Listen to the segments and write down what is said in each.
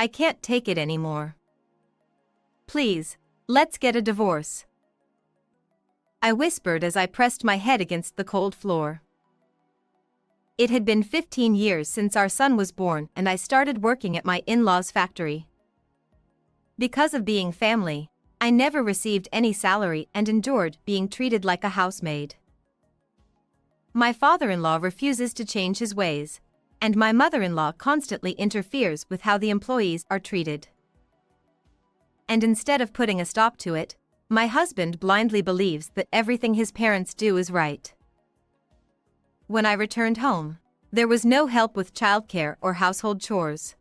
I can't take it anymore. Please, let's get a divorce. I whispered as I pressed my head against the cold floor. It had been 15 years since our son was born and I started working at my in-laws' factory. Because of being family, I never received any salary and endured being treated like a housemaid. My father-in-law refuses to change his ways, and my mother-in-law constantly interferes with how the employees are treated. And instead of putting a stop to it, my husband blindly believes that everything his parents do is right. When I returned home, there was no help with childcare or household chores.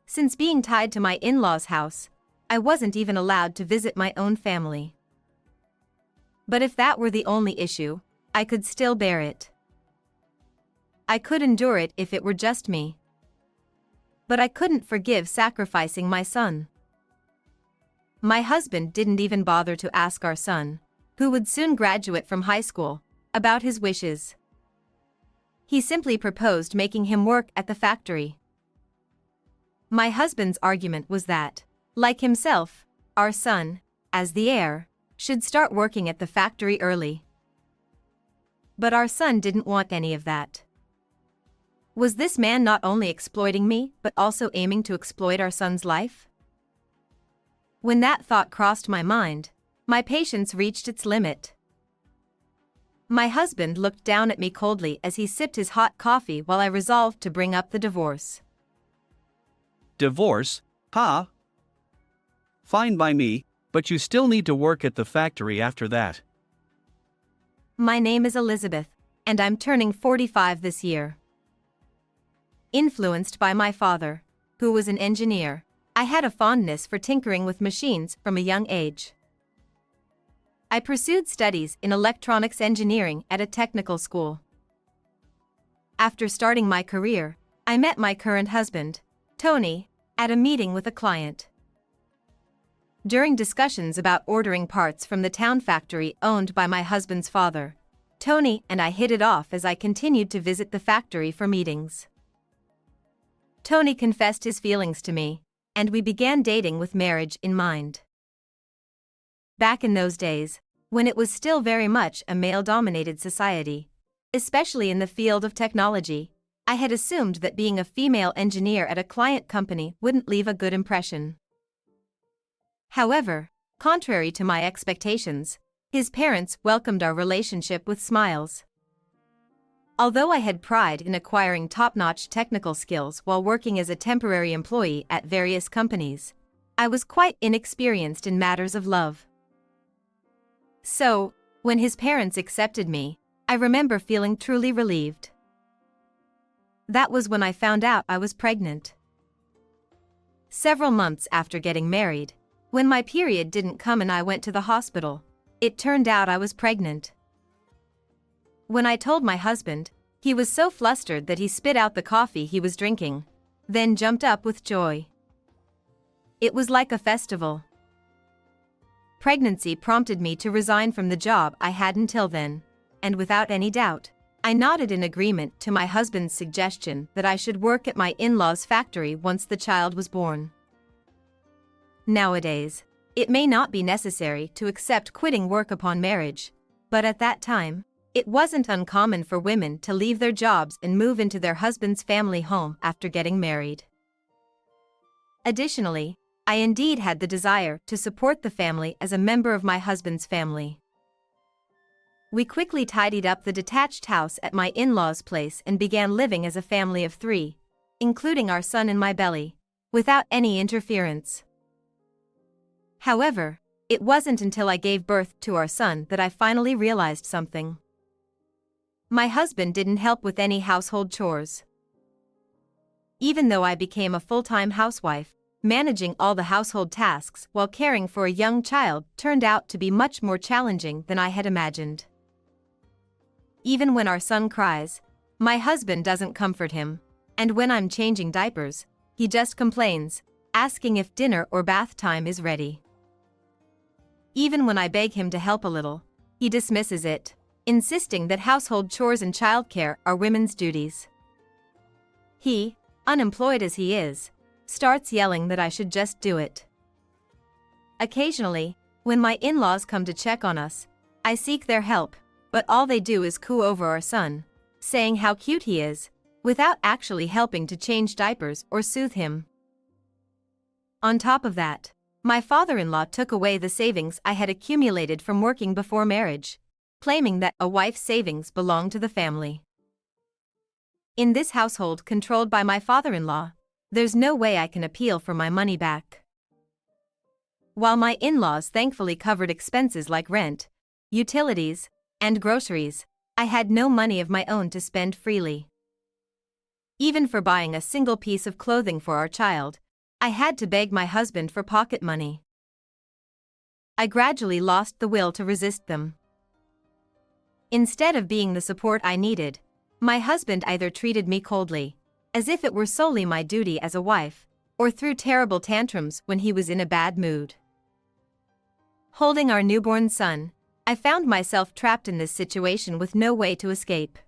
Since being tied to my in-laws' house, I wasn't even allowed to visit my own family. But if that were the only issue, I could still bear it. I could endure it if it were just me. But I couldn't forgive sacrificing my son. My husband didn't even bother to ask our son, who would soon graduate from high school, about his wishes. He simply proposed making him work at the factory. My husband's argument was that, like himself, our son, as the heir, should start working at the factory early. But our son didn't want any of that. Was this man not only exploiting me but also aiming to exploit our son's life? When that thought crossed my mind, my patience reached its limit. My husband looked down at me coldly as he sipped his hot coffee while I resolved to bring up the divorce. Divorce, huh? Fine by me, but you still need to work at the factory after that. My name is Elizabeth, and I'm turning 45 this year. Influenced by my father, who was an engineer, I had a fondness for tinkering with machines from a young age. I pursued studies in electronics engineering at a technical school. After starting my career, I met my current husband, Tony, at a meeting with a client. During discussions about ordering parts from the town factory owned by my husband's father, Tony and I hit it off as I continued to visit the factory for meetings. Tony confessed his feelings to me, and we began dating with marriage in mind. Back in those days, when it was still very much a male-dominated society, especially in the field of technology, I had assumed that being a female engineer at a client company wouldn't leave a good impression. However, contrary to my expectations, his parents welcomed our relationship with smiles. Although I had pride in acquiring top-notch technical skills while working as a temporary employee at various companies, I was quite inexperienced in matters of love. So, when his parents accepted me, I remember feeling truly relieved. That was when I found out I was pregnant. Several months after getting married, when my period didn't come and I went to the hospital, it turned out I was pregnant. When I told my husband, he was so flustered that he spit out the coffee he was drinking, then jumped up with joy. It was like a festival. Pregnancy prompted me to resign from the job I had until then, and without any doubt, I nodded in agreement to my husband's suggestion that I should work at my in-laws' factory once the child was born. Nowadays, it may not be necessary to accept quitting work upon marriage, but at that time, it wasn't uncommon for women to leave their jobs and move into their husband's family home after getting married. Additionally, I indeed had the desire to support the family as a member of my husband's family. We quickly tidied up the detached house at my in-laws' place and began living as a family of 3, including our son in my belly, without any interference. However, it wasn't until I gave birth to our son that I finally realized something. My husband didn't help with any household chores. Even though I became a full-time housewife, managing all the household tasks while caring for a young child turned out to be much more challenging than I had imagined. Even when our son cries, my husband doesn't comfort him, and when I'm changing diapers, he just complains, asking if dinner or bath time is ready. Even when I beg him to help a little, he dismisses it, insisting that household chores and childcare are women's duties. He, unemployed as he is, starts yelling that I should just do it. Occasionally, when my in-laws come to check on us, I seek their help, but all they do is coo over our son, saying how cute he is, without actually helping to change diapers or soothe him. On top of that, my father-in-law took away the savings I had accumulated from working before marriage, claiming that a wife's savings belong to the family. In this household controlled by my father-in-law, there's no way I can appeal for my money back. While my in-laws thankfully covered expenses like rent, utilities, and groceries, I had no money of my own to spend freely. Even for buying a single piece of clothing for our child, I had to beg my husband for pocket money. I gradually lost the will to resist them. Instead of being the support I needed, my husband either treated me coldly, as if it were solely my duty as a wife, or threw terrible tantrums when he was in a bad mood. Holding our newborn son, I found myself trapped in this situation with no way to escape.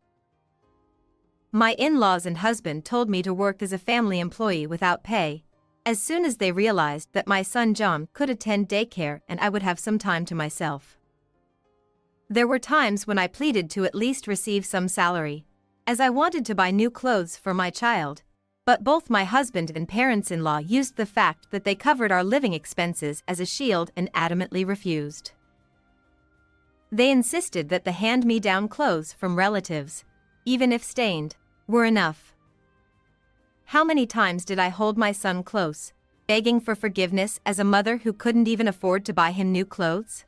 My in-laws and husband told me to work as a family employee without pay, as soon as they realized that my son John could attend daycare and I would have some time to myself. There were times when I pleaded to at least receive some salary, as I wanted to buy new clothes for my child, but both my husband and parents-in-law used the fact that they covered our living expenses as a shield and adamantly refused. They insisted that the hand-me-down clothes from relatives, even if stained, were enough. How many times did I hold my son close, begging for forgiveness as a mother who couldn't even afford to buy him new clothes?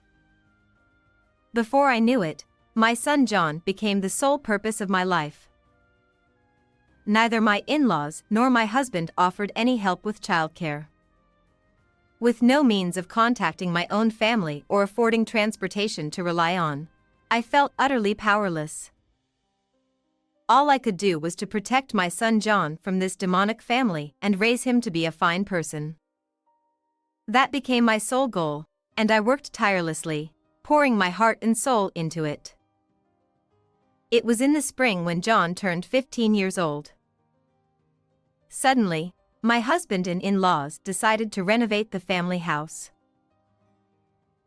Before I knew it, my son John became the sole purpose of my life. Neither my in-laws nor my husband offered any help with childcare. With no means of contacting my own family or affording transportation to rely on, I felt utterly powerless. All I could do was to protect my son John from this demonic family and raise him to be a fine person. That became my sole goal, and I worked tirelessly, pouring my heart and soul into it. It was in the spring when John turned 15 years old. Suddenly, my husband and in-laws decided to renovate the family house.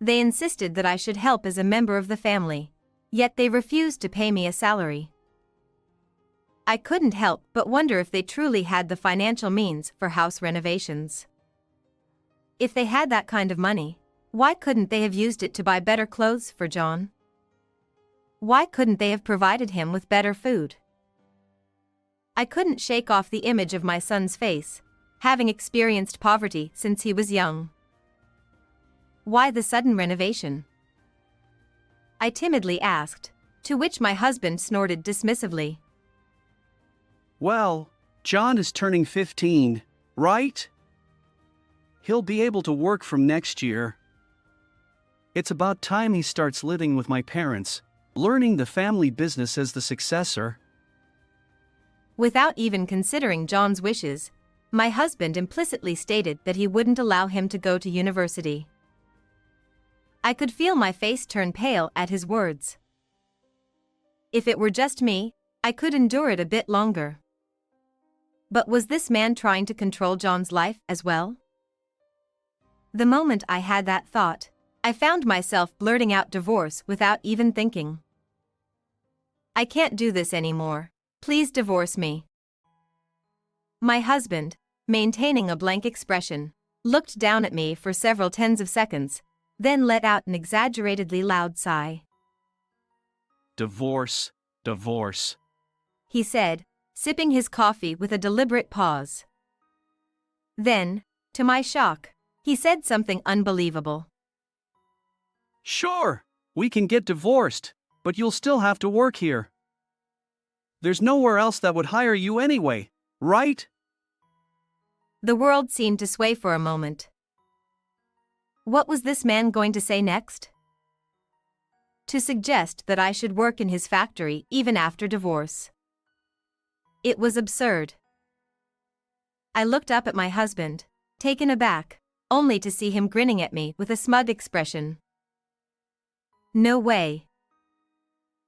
They insisted that I should help as a member of the family, yet they refused to pay me a salary. I couldn't help but wonder if they truly had the financial means for house renovations. If they had that kind of money, why couldn't they have used it to buy better clothes for John? Why couldn't they have provided him with better food? I couldn't shake off the image of my son's face, having experienced poverty since he was young. Why the sudden renovation? I timidly asked, to which my husband snorted dismissively. Well, John is turning 15, right? He'll be able to work from next year. It's about time he starts living with my parents, learning the family business as the successor. Without even considering John's wishes, my husband implicitly stated that he wouldn't allow him to go to university. I could feel my face turn pale at his words. If it were just me, I could endure it a bit longer. But was this man trying to control John's life as well? The moment I had that thought, I found myself blurting out divorce without even thinking. I can't do this anymore. Please divorce me. My husband, maintaining a blank expression, looked down at me for several tens of seconds, then let out an exaggeratedly loud sigh. Divorce, divorce, he said, sipping his coffee with a deliberate pause. Then, to my shock, he said something unbelievable. Sure, we can get divorced, but you'll still have to work here. There's nowhere else that would hire you anyway, right? The world seemed to sway for a moment. What was this man going to say next? To suggest that I should work in his factory even after divorce. It was absurd. I looked up at my husband, taken aback, only to see him grinning at me with a smug expression. No way.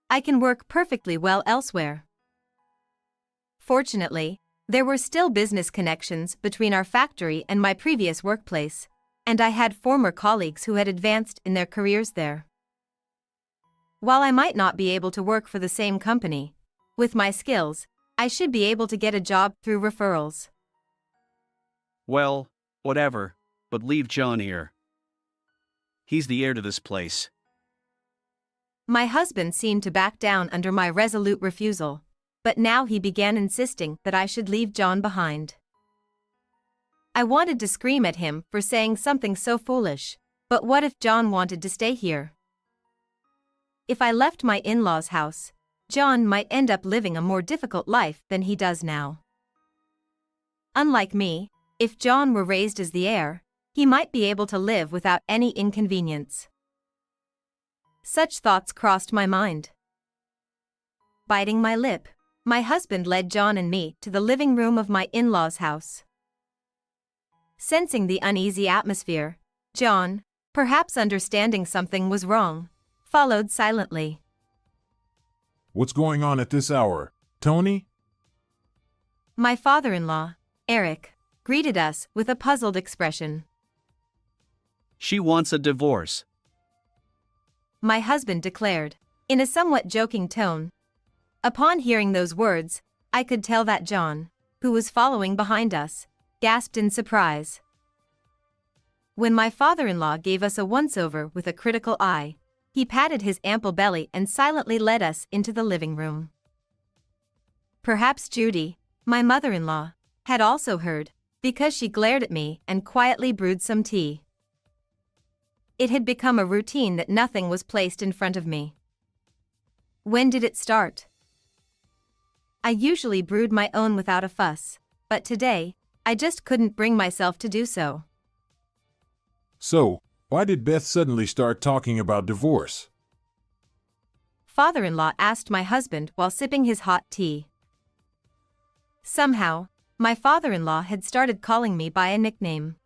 I can work perfectly well elsewhere. Fortunately, There were still business connections between our factory and my previous workplace, and I had former colleagues who had advanced in their careers there. While I might not be able to work for the same company, with my skills, I should be able to get a job through referrals. Well, whatever, but leave John here. He's the heir to this place. My husband seemed to back down under my resolute refusal, but now he began insisting that I should leave John behind. I wanted to scream at him for saying something so foolish, but what if John wanted to stay here? If I left my in-laws' house, John might end up living a more difficult life than he does now. Unlike me, if John were raised as the heir, he might be able to live without any inconvenience. Such thoughts crossed my mind. Biting my lip, my husband led John and me to the living room of my in-laws' house. Sensing the uneasy atmosphere, John, perhaps understanding something was wrong, followed silently. What's going on at this hour, Tony? My father-in-law, Eric, greeted us with a puzzled expression. She wants a divorce. My husband declared, in a somewhat joking tone. Upon hearing those words, I could tell that John, who was following behind us, gasped in surprise. When my father-in-law gave us a once-over with a critical eye, he patted his ample belly and silently led us into the living room. Perhaps Judy, my mother-in-law, had also heard, because she glared at me and quietly brewed some tea. It had become a routine that nothing was placed in front of me. When did it start? I usually brewed my own without a fuss, but today, I just couldn't bring myself to do so. So, why did Beth suddenly start talking about divorce? Father-in-law asked my husband while sipping his hot tea. Somehow, my father-in-law had started calling me by a nickname.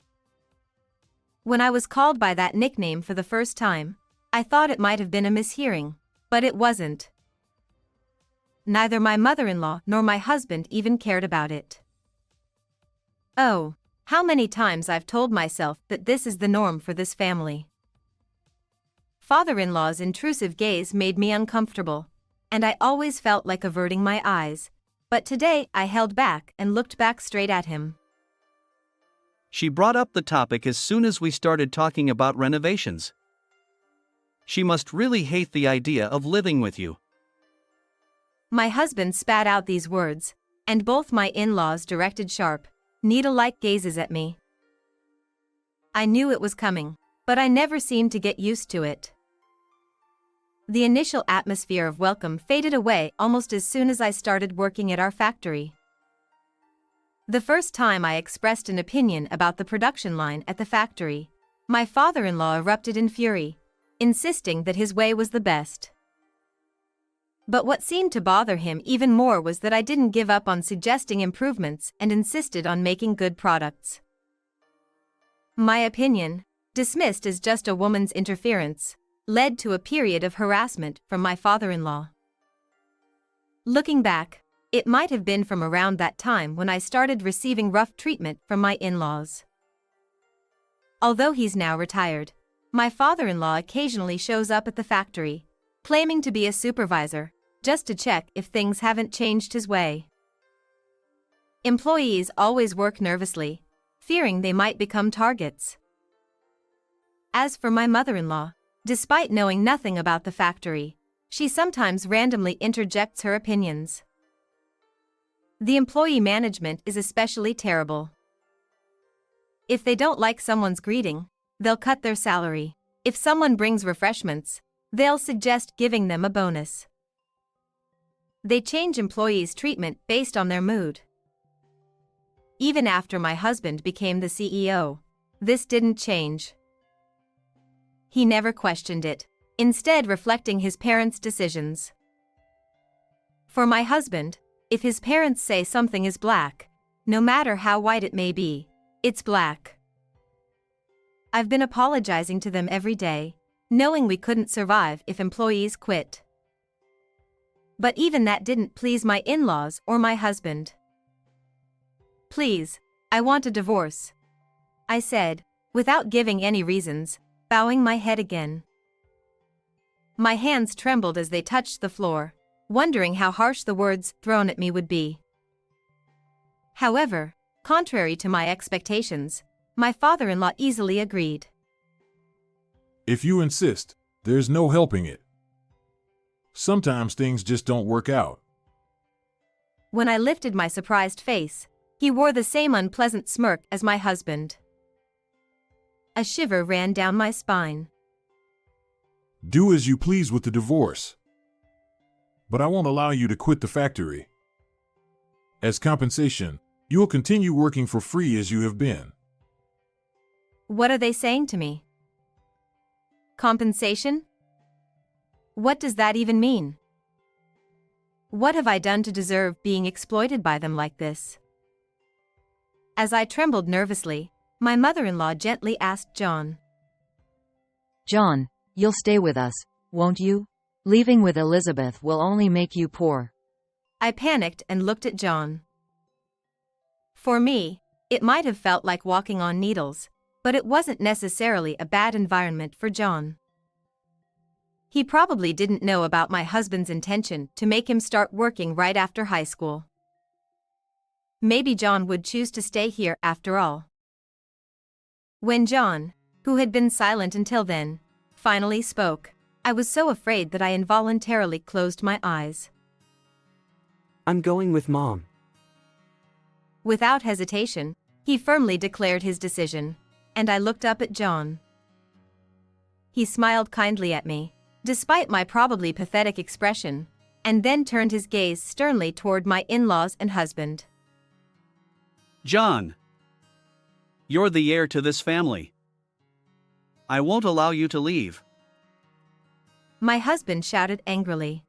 When I was called by that nickname for the first time, I thought it might have been a mishearing, but it wasn't. Neither my mother-in-law nor my husband even cared about it. Oh, how many times I've told myself that this is the norm for this family. Father-in-law's intrusive gaze made me uncomfortable, and I always felt like averting my eyes, but today I held back and looked back straight at him. She brought up the topic as soon as we started talking about renovations. She must really hate the idea of living with you. My husband spat out these words, and both my in-laws directed sharp, needle-like gazes at me. I knew it was coming, but I never seemed to get used to it. The initial atmosphere of welcome faded away almost as soon as I started working at our factory. The first time I expressed an opinion about the production line at the factory, my father-in-law erupted in fury, insisting that his way was the best. But what seemed to bother him even more was that I didn't give up on suggesting improvements and insisted on making good products. My opinion, dismissed as just a woman's interference, led to a period of harassment from my father-in-law. Looking back, it might have been from around that time when I started receiving rough treatment from my in-laws. Although he's now retired, my father-in-law occasionally shows up at the factory, claiming to be a supervisor, just to check if things haven't changed his way. Employees always work nervously, fearing they might become targets. As for my mother-in-law, despite knowing nothing about the factory, she sometimes randomly interjects her opinions. The employee management is especially terrible. If they don't like someone's greeting, they'll cut their salary. If someone brings refreshments, they'll suggest giving them a bonus. They change employees' treatment based on their mood. Even after my husband became the CEO, this didn't change. He never questioned it, instead reflecting his parents' decisions. For my husband, if his parents say something is black, no matter how white it may be, it's black. I've been apologizing to them every day, knowing we couldn't survive if employees quit. But even that didn't please my in-laws or my husband. Please, I want a divorce, I said, without giving any reasons, bowing my head again. My hands trembled as they touched the floor, wondering how harsh the words thrown at me would be. However, contrary to my expectations, my father-in-law easily agreed. If you insist, there's no helping it. Sometimes things just don't work out. When I lifted my surprised face, he wore the same unpleasant smirk as my husband. A shiver ran down my spine. Do as you please with the divorce. But I won't allow you to quit the factory. As compensation, you will continue working for free as you have been. What are they saying to me? Compensation? What does that even mean? What have I done to deserve being exploited by them like this? As I trembled nervously, my mother-in-law gently asked John. John, you'll stay with us, won't you? Leaving with Elizabeth will only make you poor. I panicked and looked at John. For me, it might have felt like walking on needles, but it wasn't necessarily a bad environment for John. He probably didn't know about my husband's intention to make him start working right after high school. Maybe John would choose to stay here after all. When John, who had been silent until then, finally spoke, I was so afraid that I involuntarily closed my eyes. I'm going with Mom. Without hesitation, he firmly declared his decision, and I looked up at John. He smiled kindly at me, despite my probably pathetic expression, and then turned his gaze sternly toward my in-laws and husband. John, you're the heir to this family. I won't allow you to leave. My husband shouted angrily.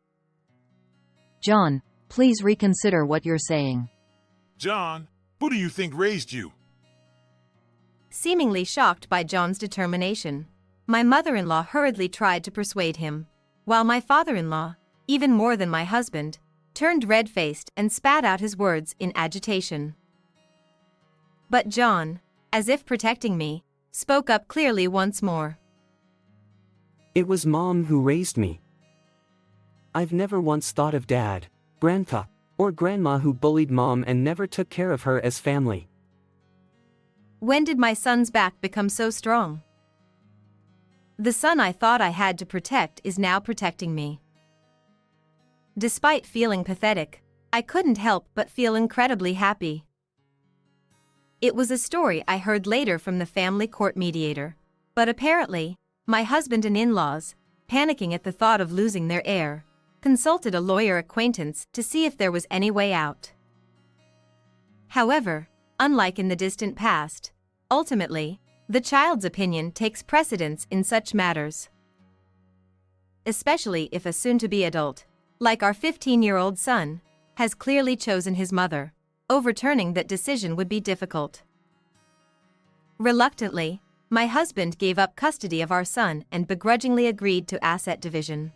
John, please reconsider what you're saying. John, who do you think raised you? Seemingly shocked by John's determination, my mother-in-law hurriedly tried to persuade him, while my father-in-law, even more than my husband, turned red-faced and spat out his words in agitation. But John, as if protecting me, spoke up clearly once more. It was Mom who raised me. I've never once thought of Dad, Grandpa, or Grandma who bullied Mom and never took care of her as family. When did my son's back become so strong? The son I thought I had to protect is now protecting me. Despite feeling pathetic, I couldn't help but feel incredibly happy. It was a story I heard later from the family court mediator, but apparently, my husband and in-laws, panicking at the thought of losing their heir, consulted a lawyer acquaintance to see if there was any way out. However, unlike in the distant past, ultimately, the child's opinion takes precedence in such matters. Especially if a soon-to-be adult, like our 15-year-old son, has clearly chosen his mother, overturning that decision would be difficult. Reluctantly, my husband gave up custody of our son and begrudgingly agreed to asset division.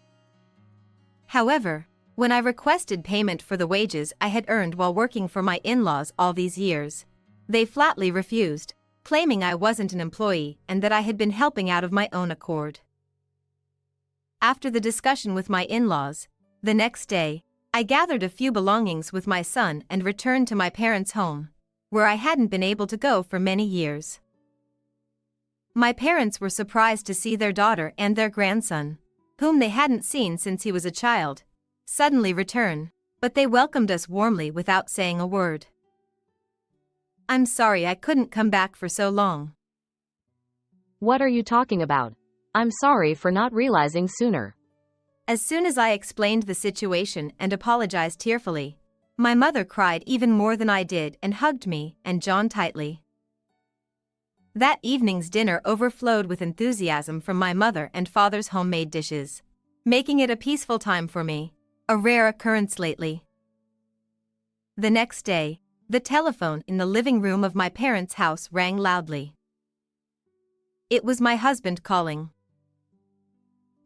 However, when I requested payment for the wages I had earned while working for my in-laws all these years, they flatly refused, claiming I wasn't an employee and that I had been helping out of my own accord. After the discussion with my in-laws, the next day, I gathered a few belongings with my son and returned to my parents' home, where I hadn't been able to go for many years. My parents were surprised to see their daughter and their grandson, whom they hadn't seen since he was a child, suddenly return, but they welcomed us warmly without saying a word. I'm sorry I couldn't come back for so long. What are you talking about? I'm sorry for not realizing sooner. As soon as I explained the situation and apologized tearfully, my mother cried even more than I did and hugged me and John tightly. That evening's dinner overflowed with enthusiasm from my mother and father's homemade dishes, making it a peaceful time for me, a rare occurrence lately. The next day, the telephone in the living room of my parents' house rang loudly. It was my husband calling.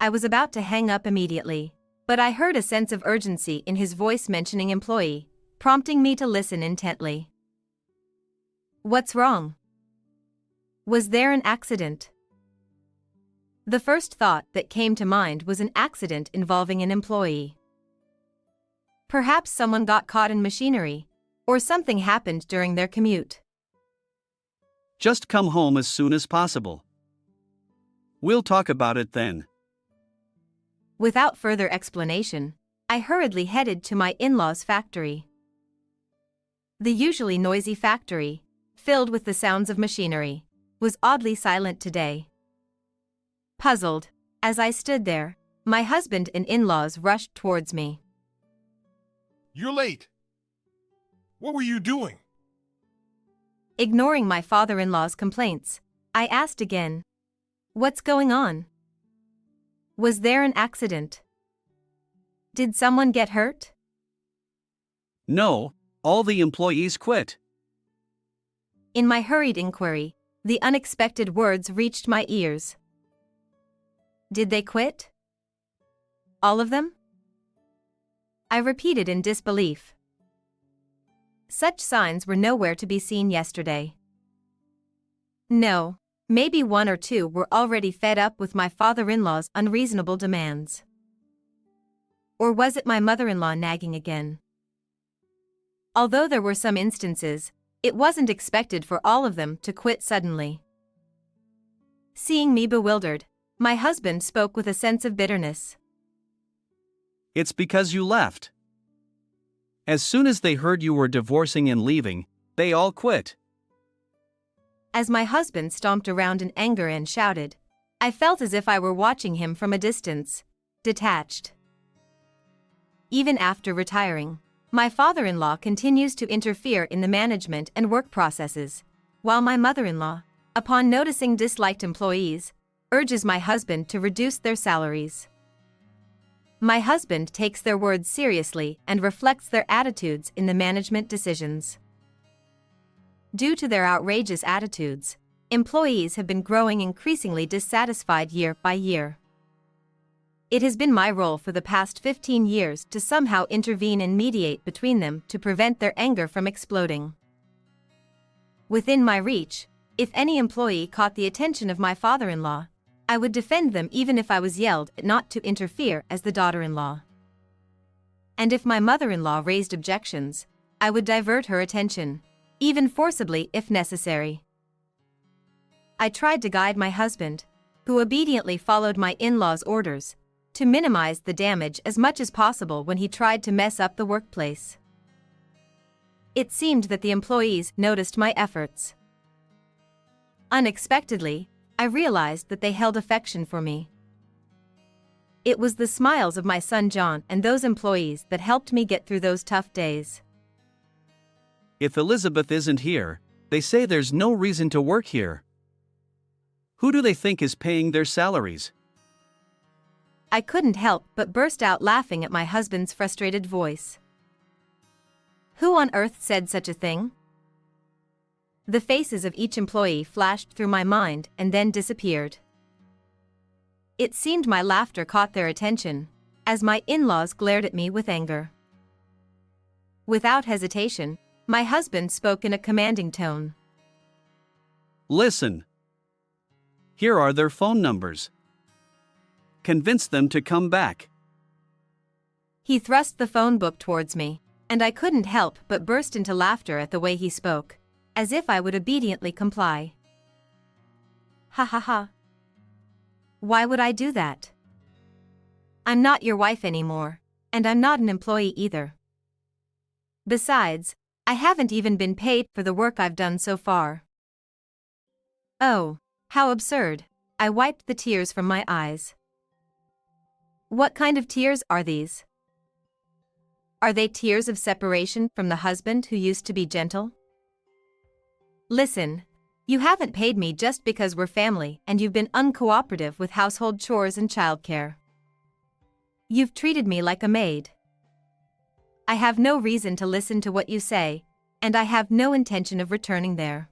I was about to hang up immediately, but I heard a sense of urgency in his voice mentioning employee, prompting me to listen intently. What's wrong? Was there an accident? The first thought that came to mind was an accident involving an employee. Perhaps someone got caught in machinery, or something happened during their commute. Just come home as soon as possible. We'll talk about it then. Without further explanation, I hurriedly headed to my in-laws' factory. The usually noisy factory, filled with the sounds of machinery, was oddly silent today. Puzzled, as I stood there, my husband and in-laws rushed towards me. You're late. What were you doing? Ignoring my father-in-law's complaints, I asked again, "What's going on? Was there an accident? Did someone get hurt?" No, all the employees quit. In my hurried inquiry, the unexpected words reached my ears. Did they quit? All of them? I repeated in disbelief. Such signs were nowhere to be seen yesterday. No, maybe one or two were already fed up with my father-in-law's unreasonable demands. Or was it my mother-in-law nagging again? Although there were some instances, it wasn't expected for all of them to quit suddenly. Seeing me bewildered, my husband spoke with a sense of bitterness. It's because you left. As soon as they heard you were divorcing and leaving, they all quit. As my husband stomped around in anger and shouted, I felt as if I were watching him from a distance, detached. Even after retiring, my father-in-law continues to interfere in the management and work processes, while my mother-in-law, upon noticing disliked employees, urges my husband to reduce their salaries. My husband takes their words seriously and reflects their attitudes in the management decisions. Due to their outrageous attitudes, employees have been growing increasingly dissatisfied year by year. It has been my role for the past 15 years to somehow intervene and mediate between them to prevent their anger from exploding. Within my reach, if any employee caught the attention of my father-in-law, I would defend them even if I was yelled at not to interfere as the daughter-in-law. And if my mother-in-law raised objections, I would divert her attention, even forcibly if necessary. I tried to guide my husband, who obediently followed my in-laws' orders, to minimize the damage as much as possible when he tried to mess up the workplace. It seemed that the employees noticed my efforts. Unexpectedly, I realized that they held affection for me. It was the smiles of my son John and those employees that helped me get through those tough days. If Elizabeth isn't here, they say there's no reason to work here. Who do they think is paying their salaries? I couldn't help but burst out laughing at my husband's frustrated voice. Who on earth said such a thing? The faces of each employee flashed through my mind and then disappeared. It seemed my laughter caught their attention, as my in-laws glared at me with anger. Without hesitation, my husband spoke in a commanding tone. Listen. Here are their phone numbers. Convince them to come back. He thrust the phone book towards me, and I couldn't help but burst into laughter at the way he spoke, as if I would obediently comply. Ha ha ha. Why would I do that? I'm not your wife anymore, and I'm not an employee either. Besides, I haven't even been paid for the work I've done so far. Oh, how absurd. I wiped the tears from my eyes. What kind of tears are these? Are they tears of separation from the husband who used to be gentle? Listen, you haven't paid me just because we're family and you've been uncooperative with household chores and childcare. You've treated me like a maid. I have no reason to listen to what you say, and I have no intention of returning there.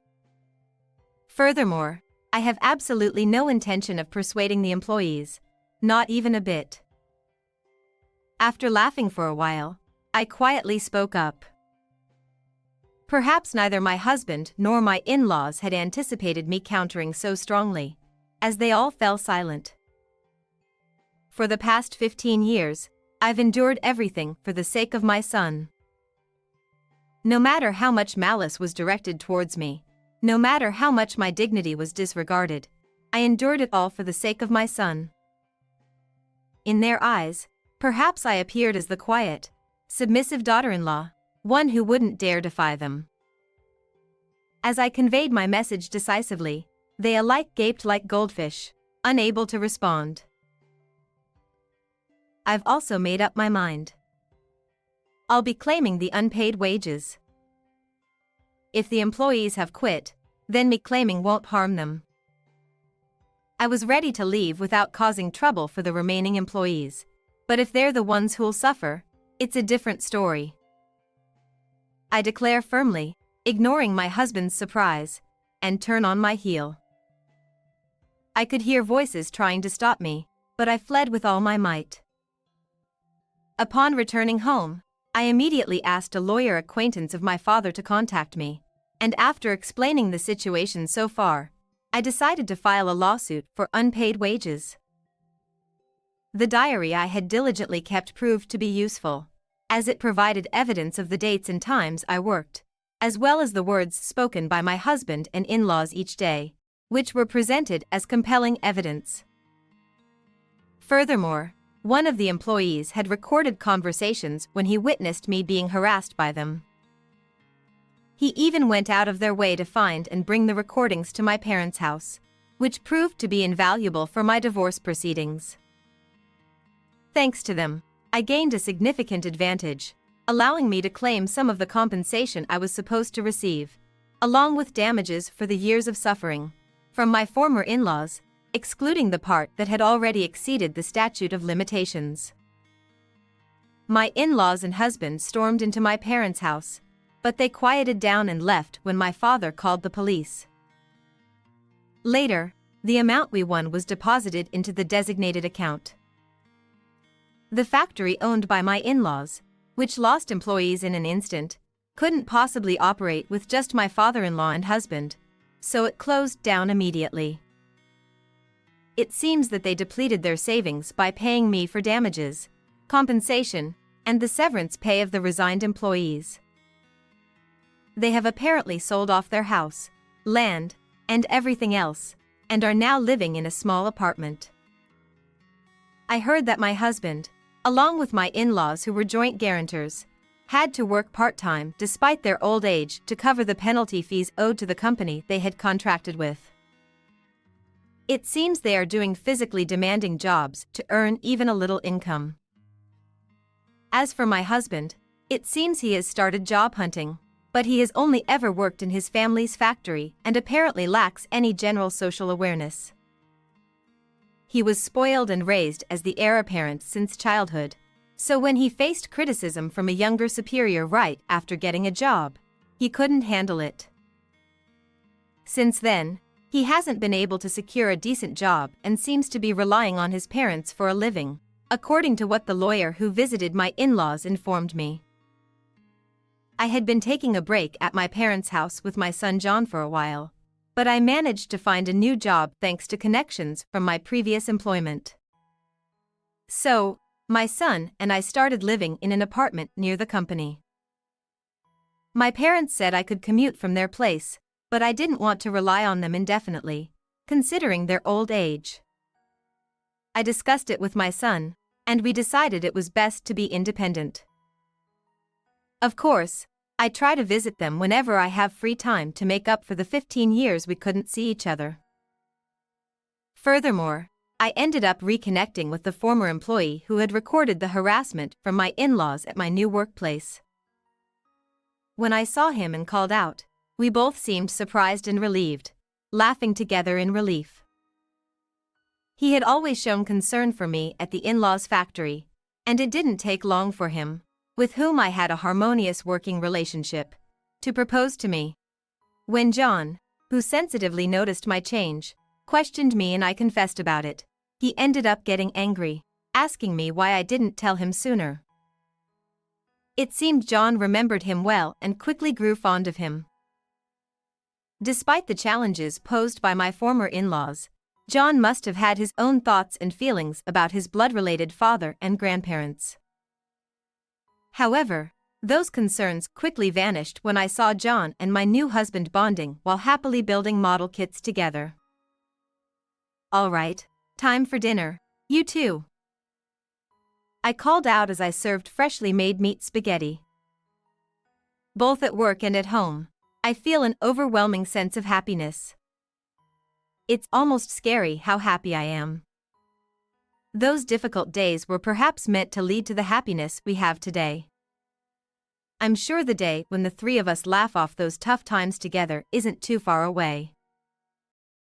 Furthermore, I have absolutely no intention of persuading the employees, not even a bit. After laughing for a while, I quietly spoke up. Perhaps neither my husband nor my in-laws had anticipated me countering so strongly, as they all fell silent. For the past 15 years, I've endured everything for the sake of my son. No matter how much malice was directed towards me, no matter how much my dignity was disregarded, I endured it all for the sake of my son. In their eyes, perhaps I appeared as the quiet, submissive daughter-in-law, one who wouldn't dare defy them. As I conveyed my message decisively, they alike gaped like goldfish, unable to respond. I've also made up my mind. I'll be claiming the unpaid wages. If the employees have quit, then me claiming won't harm them. I was ready to leave without causing trouble for the remaining employees, but if they're the ones who'll suffer, it's a different story. I declare firmly, ignoring my husband's surprise, and turn on my heel. I could hear voices trying to stop me, but I fled with all my might. Upon returning home, I immediately asked a lawyer acquaintance of my father to contact me, and after explaining the situation so far, I decided to file a lawsuit for unpaid wages. The diary I had diligently kept proved to be useful, as it provided evidence of the dates and times I worked, as well as the words spoken by my husband and in-laws each day, which were presented as compelling evidence. Furthermore, one of the employees had recorded conversations when he witnessed me being harassed by them. He even went out of their way to find and bring the recordings to my parents' house, which proved to be invaluable for my divorce proceedings. Thanks to them, I gained a significant advantage, allowing me to claim some of the compensation I was supposed to receive, along with damages for the years of suffering, from my former in-laws, excluding the part that had already exceeded the statute of limitations. My in-laws and husband stormed into my parents' house, but they quieted down and left when my father called the police. Later, the amount we won was deposited into the designated account. The factory owned by my in-laws, which lost employees in an instant, couldn't possibly operate with just my father-in-law and husband, so it closed down immediately. It seems that they depleted their savings by paying me for damages, compensation, and the severance pay of the resigned employees. They have apparently sold off their house, land, and everything else, and are now living in a small apartment. I heard that my husband, along with my in-laws who were joint guarantors, had to work part-time despite their old age to cover the penalty fees owed to the company they had contracted with. It seems they are doing physically demanding jobs to earn even a little income. As for my husband, it seems he has started job hunting, but he has only ever worked in his family's factory and apparently lacks any general social awareness. He was spoiled and raised as the heir apparent since childhood, so when he faced criticism from a younger superior right after getting a job, he couldn't handle it. Since then, he hasn't been able to secure a decent job and seems to be relying on his parents for a living, according to what the lawyer who visited my in-laws informed me. I had been taking a break at my parents' house with my son John for a while, but I managed to find a new job thanks to connections from my previous employment. So, my son and I started living in an apartment near the company. My parents said I could commute from their place, but I didn't want to rely on them indefinitely, considering their old age. I discussed it with my son, and we decided it was best to be independent. Of course, I try to visit them whenever I have free time to make up for the 15 years we couldn't see each other. Furthermore, I ended up reconnecting with the former employee who had recorded the harassment from my in-laws at my new workplace. When I saw him and called out, we both seemed surprised and relieved, laughing together in relief. He had always shown concern for me at the in-laws' factory, and it didn't take long for him, with whom I had a harmonious working relationship, to propose to me. When John, who sensitively noticed my change, questioned me and I confessed about it, he ended up getting angry, asking me why I didn't tell him sooner. It seemed John remembered him well and quickly grew fond of him. Despite the challenges posed by my former in-laws, John must have had his own thoughts and feelings about his blood-related father and grandparents. However, those concerns quickly vanished when I saw John and my new husband bonding while happily building model kits together. "All right, time for dinner, you two," I called out as I served freshly made meat spaghetti. Both at work and at home, I feel an overwhelming sense of happiness. It's almost scary how happy I am. Those difficult days were perhaps meant to lead to the happiness we have today. I'm sure the day when the three of us laugh off those tough times together isn't too far away.